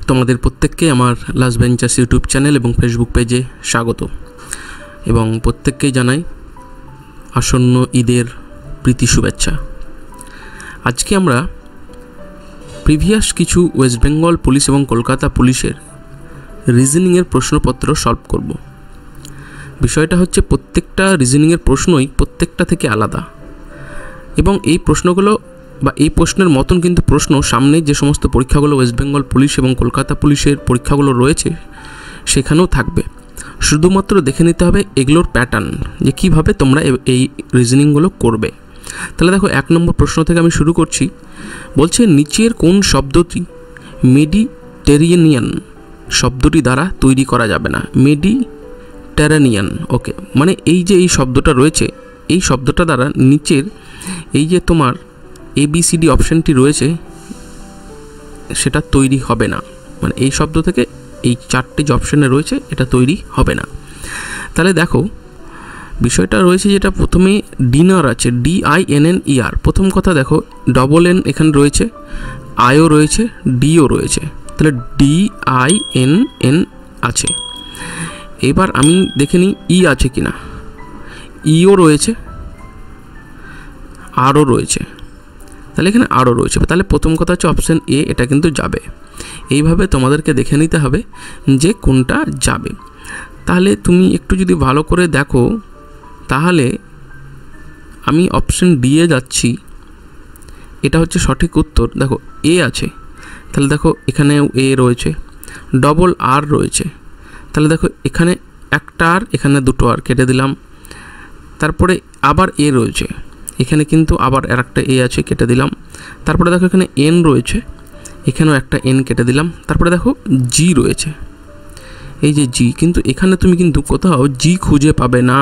তোমাদের প্রত্যেককে আমার লাস্ট বেঞ্চার্স ইউটিউব চ্যানেল এবং ফেসবুক পেজে স্বাগত এবং প্রত্যেককেই জানাই আসন্ন ঈদের প্রীতি শুভেচ্ছা। আজকে আমরা প্রিভিয়াস কিছু ওয়েস্ট বেঙ্গল পুলিশ এবং কলকাতা পুলিশের রিজনিংয়ের প্রশ্নপত্র সলভ করব। বিষয়টা হচ্ছে প্রত্যেকটা রিজনিংয়ের প্রশ্নই প্রত্যেকটা থেকে আলাদা এবং এই প্রশ্নগুলো বা এই প্রশ্নের মতন কিন্তু প্রশ্ন সামনে যে সমস্ত পরীক্ষাগুলো ওয়েস্ট বেঙ্গল পুলিশ এবং কলকাতা পুলিশের পরীক্ষাগুলো রয়েছে সেখানেও থাকবে। শুধুমাত্র দেখে নিতে হবে এগুলোর প্যাটার্ন, যে কীভাবে তোমরা এই রিজনিংগুলো করবে। তাহলে দেখো 1 নম্বর প্রশ্ন থেকে আমি শুরু করছি। বলছে নিচের কোন শব্দটি মেডিটেরিয়ানিয়ান শব্দটি দ্বারা তৈরি করা যাবে না? মেডিটেরানিয়ান, ওকে, মানে এই যে এই শব্দটা রয়েছে এই শব্দটা দ্বারা নিচের এই যে তোমার ABCD অপশানটি রয়েছে সেটা তৈরি হবে না, মানে এই শব্দ থেকে এই 4টে যে অপশানে রয়েছে এটা তৈরি হবে না। তাহলে দেখো বিষয়টা রয়েছে যেটা প্রথমে ডিনার আছে DINNER। প্রথম কথা দেখো N এখানে রয়েছে, আইও রয়েছে, ডিও রয়েছে, তাহলে DINN আছে। এবার আমি দেখে নিই ই আছে কি না। ইও রয়েছে, আরও রয়েছে, তাহলে এখানে আরও রয়েছে। তাহলে প্রথম কথা হচ্ছে অপশান এ, এটা কিন্তু যাবে। এইভাবে তোমাদেরকে দেখে নিতে হবে যে কোনটা যাবে। তাহলে তুমি একটু যদি ভালো করে দেখো তাহলে আমি অপশান ডি এ যাচ্ছি, এটা হচ্ছে সঠিক উত্তর। দেখো এ আছে, তাহলে দেখো এখানেও এ রয়েছে, R রয়েছে, তাহলে দেখো এখানে একটা আর এখানে দুটো আর কেটে দিলাম। তারপরে আবার এ রয়েছে, এখানে কিন্তু আবার আর একটা এ আছে, কেটে দিলাম। তারপরে দেখো এখানে এন রয়েছে, এখানেও একটা এন কেটে দিলাম। তারপরে দেখো জি রয়েছে, এই যে জি, কিন্তু এখানে তুমি কিন্তু কোথাও জি খুঁজে পাবে না।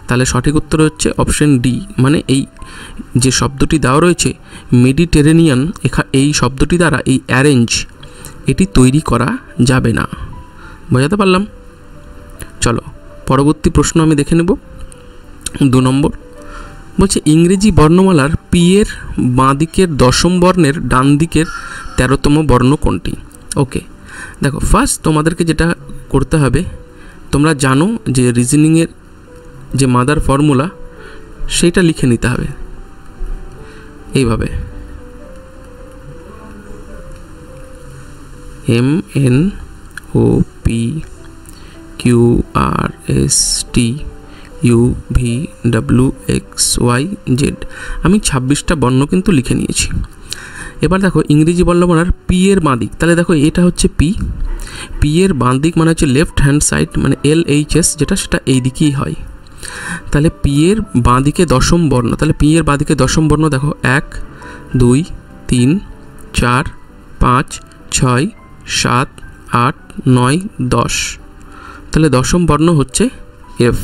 তাহলে সঠিক উত্তর হচ্ছে অপশন ডি, মানে এই যে শব্দটি দেওয়া রয়েছে মেডিটেরেনিয়ান, এই শব্দটি দ্বারা এই অ্যারেঞ্জ এটি তৈরি করা যাবে না। বোঝাতে পারলাম? চলো পরবর্তী প্রশ্ন আমি দেখে নেব। 2 নম্বর বলছে ইংরেজি বর্ণমালার পি এর বাঁ দিকের 10ম বর্ণের ডান দিকের 13তম বর্ণ কোনটি? ওকে, দেখো ফার্স্ট তোমাদেরকে যেটা করতে হবে, তোমরা জানো যে রিজনিংয়ের যে মাদার ফর্মুলা সেইটা লিখে নিতে হবে এইভাবে, MNOPQRST UVWXYZ। আমি 26টা বর্ণ কিন্তু লিখে নিয়েছি। এবার দেখো ইংরেজি বর্ণমালার পি এর বাঁ দিক, তাহলে দেখো এটা হচ্ছে পি এর বাঁ দিক মানে হচ্ছে লেফট হ্যান্ড সাইড, মানে LHS যেটা, সেটা এই দিকেই হয়। তাহলে পি এর বাঁ দিকে 10ম বর্ণ, তাহলে পি এর বাঁ দিকে 10ম বর্ণ দেখো 1 2 3 4 5 6 7 8 9 10, তাহলে 10ম বর্ণ হচ্ছে F।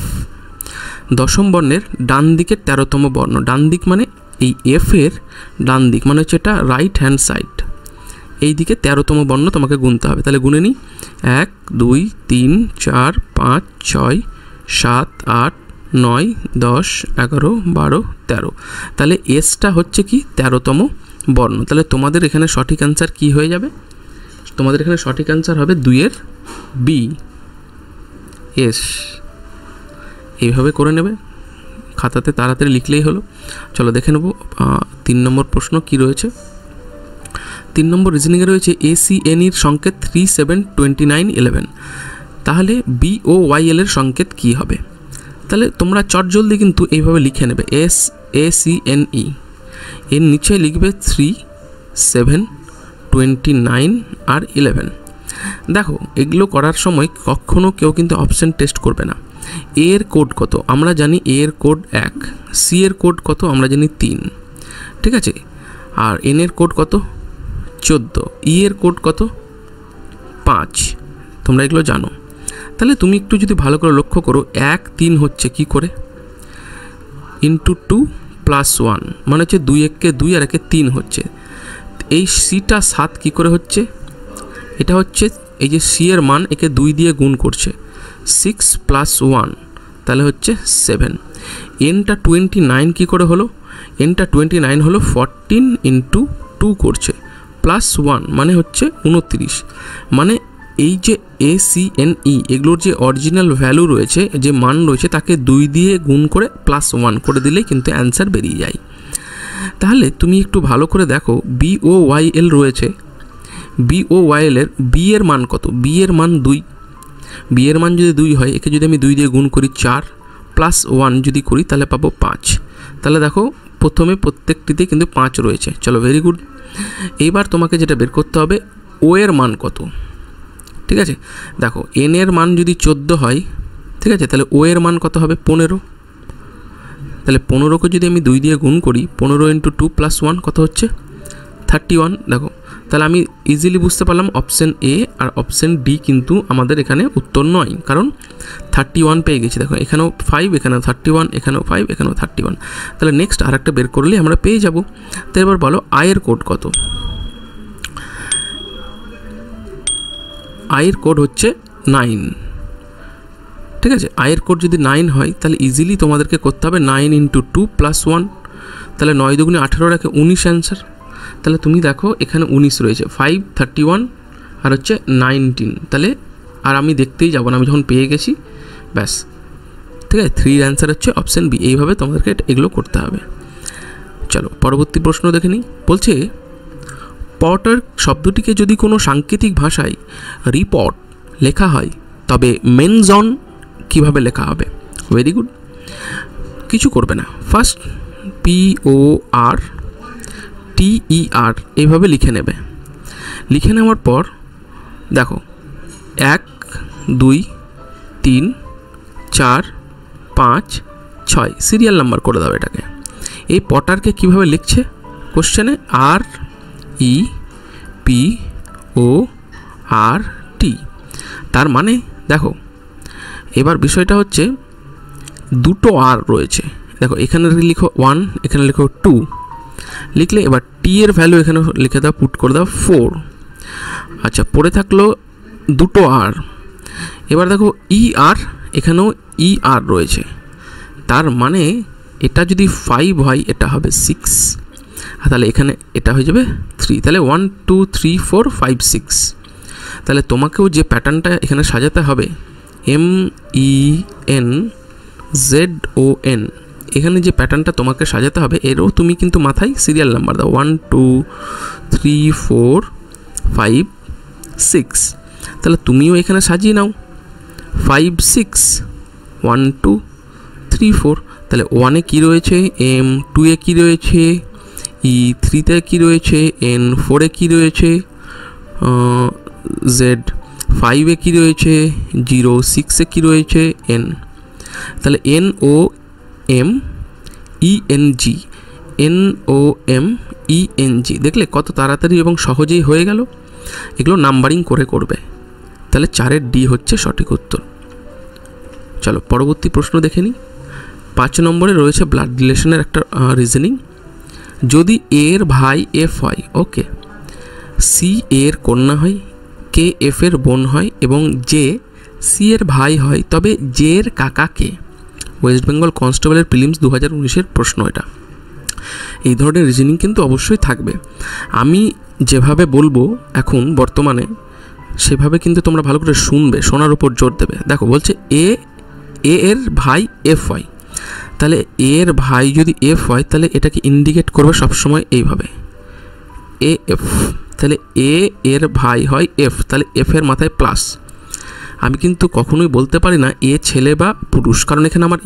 10ম বর্ণের ডান দিকের 13তম বর্ণ, ডান দিক মানে এই F এর ডান দিক মানে হচ্ছে এটা রাইট হ্যান্ড সাইড, এই দিকে 13তম বর্ণ তোমাকে গুনতে হবে। তাহলে গুনে নিই 1 2 3 4 5 6 7 8 9 10 11 12 13, তাহলে এসটা হচ্ছে কি 13তম বর্ণ। তাহলে তোমাদের এখানে সঠিক অ্যান্সার কি হয়ে যাবে? তোমাদের এখানে সঠিক অ্যান্সার হবে 2 এর বি, এস। এইভাবে করে নেবে, খাতাতে তাড়াতাড়ি লিখলেই হলো। চলো দেখে নেব 3 নম্বর প্রশ্ন কি রয়েছে। 3 নম্বর রিজনিংয়ে রয়েছে ACNEর সংকেত 372911, তাহলে BOYL এর সংকেত কি হবে? তাহলে তোমরা চটজলদি কিন্তু এইভাবে লিখে নেবে ACNE, এর নিচে লিখবে 3729 আর 11। দেখো এগুলো করার সময় কখনো কেউ কিন্তু অপশান টেস্ট করবে না। এ এর কোড কত আমরা জানি, এ এর কোড 1, সি এর কোড কত আমরা জানি 3, ঠিক আছে, আর এন এর কোড কত 14, ই এর কোড কত 5, তোমরা এগুলো জানো। তাহলে তুমি একটু যদি ভালো করে লক্ষ্য করো 1 3 হচ্ছে কি করে ইন্টু 2 + 1, মানে হচ্ছে 2 1 2 আর 1 3 হচ্ছে। এই সিটা 7 কি করে হচ্ছে? এটা হচ্ছে এই যে সি এর মান একে 2 দিয়ে গুণ করছে, 6 + 1 তাহলে হচ্ছে 7। এনটা 29 কি করে হলো? এনটা 29 হলো 14 × 2 করছে +1 মানে হচ্ছে 29, মানে এই যে ACNE এগুলোর যে অরিজিনাল ভ্যালু রয়েছে, যে মান রয়েছে, তাকে 2 দিয়ে গুণ করে +1 করে দিলেই কিন্তু অ্যান্সার বেরিয়ে যায়। তাহলে তুমি একটু ভালো করে দেখো, BOYL রয়েছে, BOYL এর B এর মান কত? B এর মান 2, B এর মান যদি 2 হয়, একে যদি আমি 2 দিয়ে গুণ করি 4 +1 যদি করি তাহলে পাবো 5। তাহলে দেখো প্রথমে প্রত্যেকটিতে কিন্তু 5 রয়েছে। চলো, ভেরি গুড। এইবার তোমাকে যেটা বের করতে হবে, O এর মান কত। ঠিক আছে, দেখো N এর মান যদি 14 হয়, ঠিক আছে, তাহলে O এর মান কত হবে? 15। তাহলে 15কে যদি আমি 2 দিয়ে গুণ করি, 15 × 2 + 1 কত হচ্ছে? 31। দেখো, তাহলে আমি ইজিলি বুঝতে পারলাম অপশান এ আর অপশান ডি কিন্তু আমাদের এখানে উত্তর নয়, কারণ 31 পেয়ে গেছি। দেখো এখানেও 5, এখানেও 31, এখানেও 5, এখানেও 31। তাহলে নেক্সট আর একটা বের করলে আমরা পেয়ে যাব। তো এবার বলো আয়ের কোড কত? আয়ের কোড হচ্ছে 9। ঠিক আছে, আয়ের কোড যদি 9 হয় তাহলে ইজিলি তোমাদেরকে করতে হবে 9 × 2 + 1। তাহলে 9 × 2 = 18, রাখে 19 অ্যান্সার। তাহলে তুমি দেখো এখানে 19 রয়েছে, 5, 31 আর হচ্ছে 19। তাহলে আর আমি দেখতেই যাব না, আমি যখন পেয়ে গেছি ব্যাস। ঠিক আছে, 3 অ্যান্সার হচ্ছে অপশান বি। এইভাবে তোমাদেরকে এগুলো করতে হবে। চলো পরবর্তী প্রশ্ন দেখে নিই। বলছে পটার শব্দটিকে যদি কোনো সাংকেতিক ভাষায় রিপোর্ট লেখা হয় তবে মেনজন কিভাবে লেখা হবে? ভেরি গুড, কিছু করবে না, ফার্স্ট PORTER এইভাবে লিখে নেবে। লিখে নেওয়ার পর দেখো 1 2 3 4 5 6 সিরিয়াল নাম্বার করে দাও এটাকে। এই পটারকে কিভাবে লিখছে কোশ্চেনে? REPORT। তার মানে দেখো এবার বিষয়টা হচ্ছে দুটো আর রয়েছে। দেখো এখানে লিখো 1, এখানে লিখো 2, লিখলে এবার টি এর ভ্যালু এখানে লিখে দাও, পুট করে দাও 4। আচ্ছা, পড়ে থাকলো দুটো আর। এবার দেখো ER, এখানেও ER রয়েছে। তার মানে এটা যদি 5 হয় এটা হবে 6, আর তাহলে এখানে এটা হয়ে যাবে 3। তাহলে 1 2 3 4 5 6। তাহলে তোমাকেও যে প্যাটার্নটা এখানে সাজাতে হবে, MENZON, এখানে যে প্যাটার্নটা তোমাকে সাজাতে হবে এরও তুমি কিন্তু মাথায় সিরিয়াল নাম্বার দাও, 1 2 3 4 5 6। তাহলে তুমিও এখানে সাজিয়ে নাও 5 6 1 2 3 4। তাহলে 1-এ কী রয়েছে, M, 2-এ কী রয়েছে, E, 3-তে কী রয়েছে, N, 4-এ কী রয়েছে, Z, 5-এ কী রয়েছে, 0, 6-এ কী রয়েছে, N। তাহলে NOMENG, দেখলে কত তাড়াতাড়ি এবং সহজেই হয়ে গেল। এগুলো নাম্বারিং করে করবে। তাহলে 4-এর D হচ্ছে সঠিক উত্তর। চলো পরবর্তী প্রশ্ন দেখে নিই। 5 নম্বরে রয়েছে ব্লাড রিলেশনের একটা রিজনিং। যদি A এর ভাই F হয়, ওকে, C এর কন্যা হয়, K F এর বোন হয় এবং J C এর ভাই হয়, তবে J এর কাকা কে? ওয়েস্ট বেঙ্গল কনস্টেবলের প্রিলিমস 2019-এর প্রশ্ন এটা। এই ধরনের রিজনিং কিন্তু অবশ্যই থাকবে। আমি যেভাবে বলবো এখন বর্তমানে সেভাবে কিন্তু তোমরা ভালো করে শুনবে, শোনার উপর জোর দেবে। দেখো বলছে A এর ভাই F হয়, তাহলে A এর ভাই যদি F হয় তাহলে এটাকে ইন্ডিকেট করবে সবসময় এইভাবে AF। তাহলে A এর ভাই হয় F, তাহলে F এর মাথায় প্লাস। আমি কিন্তু কখনোই বলতে পারি না A ছেলে বা পুরুষ, কারণ এখানে আমার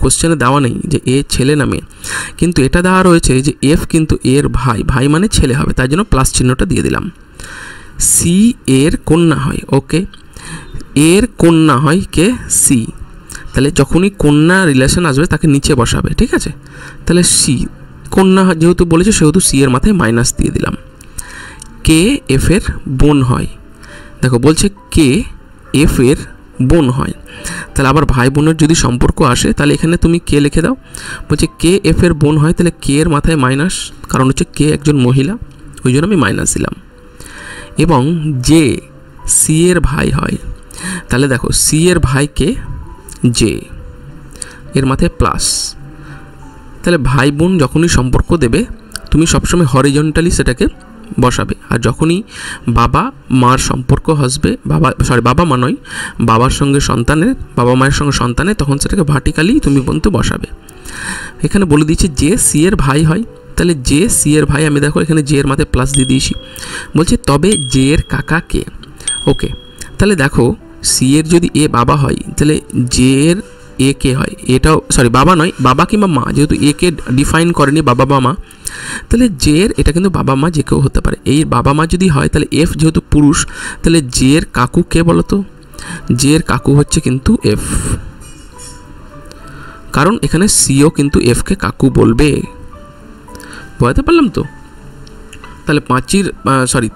কোশ্চেনে দেওয়া নেই যে A ছেলে না মেয়ে, কিন্তু এটা দেওয়া রয়েছে যে F কিন্তু A এর ভাই, ভাই মানে ছেলে হবে, তাই জন্য প্লাস চিহ্নটা দিয়ে দিলাম। C এর কন্যা হয়, ওকে, এর কন্যা হয় কে? C। তাহলে যখনই কন্যা রিলেশন আসবে তাকে নিচে বসাবে, ঠিক আছে। তাহলে C কন্যা যেহেতু বলেছে সেহেতু C এর মাথায় মাইনাস দিয়ে দিলাম। K F এর বোন হয়, দেখো বলছে K F এর বোন হয়, তাহলে আবার ভাই বোনের যদি সম্পর্ক আসে তাহলে এখানে তুমি K লিখে দাও। বলছে K F এর বোন হয়, তাহলে K এর মাথায় মাইনাস, কারণ হচ্ছে K একজন মহিলা, ওই জন্য আমি মাইনাস দিলাম। এবং J C এর ভাই হয়, তাহলে দেখো C এর ভাইকে J, এর মাথায় প্লাস। তাহলে ভাই বোন যখনই সম্পর্ক দেবে তুমি সবসময় হরিজন্টালি সেটাকে বসাবে। আর যখনই বাবা মার সম্পর্ক আসবে, বাবা মা নয়, বাবার সঙ্গে সন্তানের, বাবা মায়ের সঙ্গে সন্তানের, তখন সেটাকে ভার্টিক্যালি তুমি বলতে বসাবে। এখানে বলে দিচ্ছি যে সি এর ভাই হয়, তাহলে যে সি এর ভাই, আমি দেখো এখানে জে এর মাথায় প্লাস দিয়ে দিয়েছি। বলছে তবে জে এর কাকা কে। ওকে, তাহলে দেখো সি এর যদি এ বাবা হয়, তাহলে জে এর এ কে হয়, এটাও বাবা নয়, বাবা কিংবা মা, যেহেতু এ কে ডিফাইন করেনি বাবা বা মা, তাহলে জে এর এটা কিন্তু বাবা মা যে কেউ হতে পারে। এই বাবা মা যদি হয়, তাহলে এফ যেহেতু পুরুষ, তাহলে জে এর কাকু কে বলো তো? জে এর কাকু হচ্ছে কিন্তু এফ, কারণ এখানে সিও কিন্তু এফকে কাকু বলবে। বুঝতে পারলাম তো? তাহলে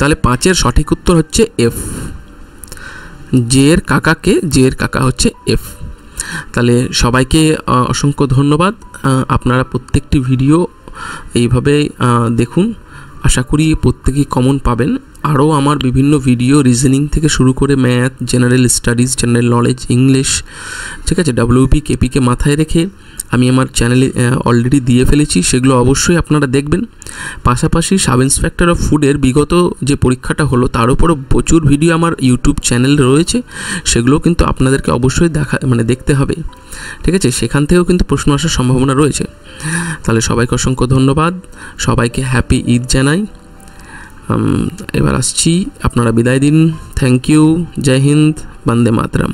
তাহলে 5-এর সঠিক উত্তর হচ্ছে এফ। জে এর কাকা কে? জে এর কাকা হচ্ছে এফ। তাহলে সবাইকে অসংখ্য ধন্যবাদ। আপনারা প্রত্যেকটি ভিডিও এইভাবে দেখুন, আশা করি প্রত্যেকেই কমন পাবেন। আরও আমার বিভিন্ন ভিডিও রিজনিং থেকে শুরু করে math, general studies, general knowledge, English, ঠিক আছে, ডাব্লিউপি কেপিকে মাথায় রেখে আমি আমার চ্যানেলে অলরেডি দিয়ে ফেলেছি, সেগুলো অবশ্যই আপনারা দেখবেন। পাশাপাশি সাব ইন্সপেক্টর অফ ফুডের বিগত যে পরীক্ষাটা হলো তার উপরও প্রচুর ভিডিও আমার ইউটিউব চ্যানেল রয়েছে, সেগুলো কিন্তু আপনাদেরকে অবশ্যই দেখতে হবে, ঠিক আছে, সেখান থেকেও কিন্তু প্রশ্ন আসার সম্ভাবনা রয়েছে। তাহলে সবাইকে অসংখ্য ধন্যবাদ, সবাইকে হ্যাপি ঈদ জানাই। এবার আসছি, আপনারা বিদায় দিন। থ্যাংক ইউ, জয় হিন্দ, বন্দে মাতরম।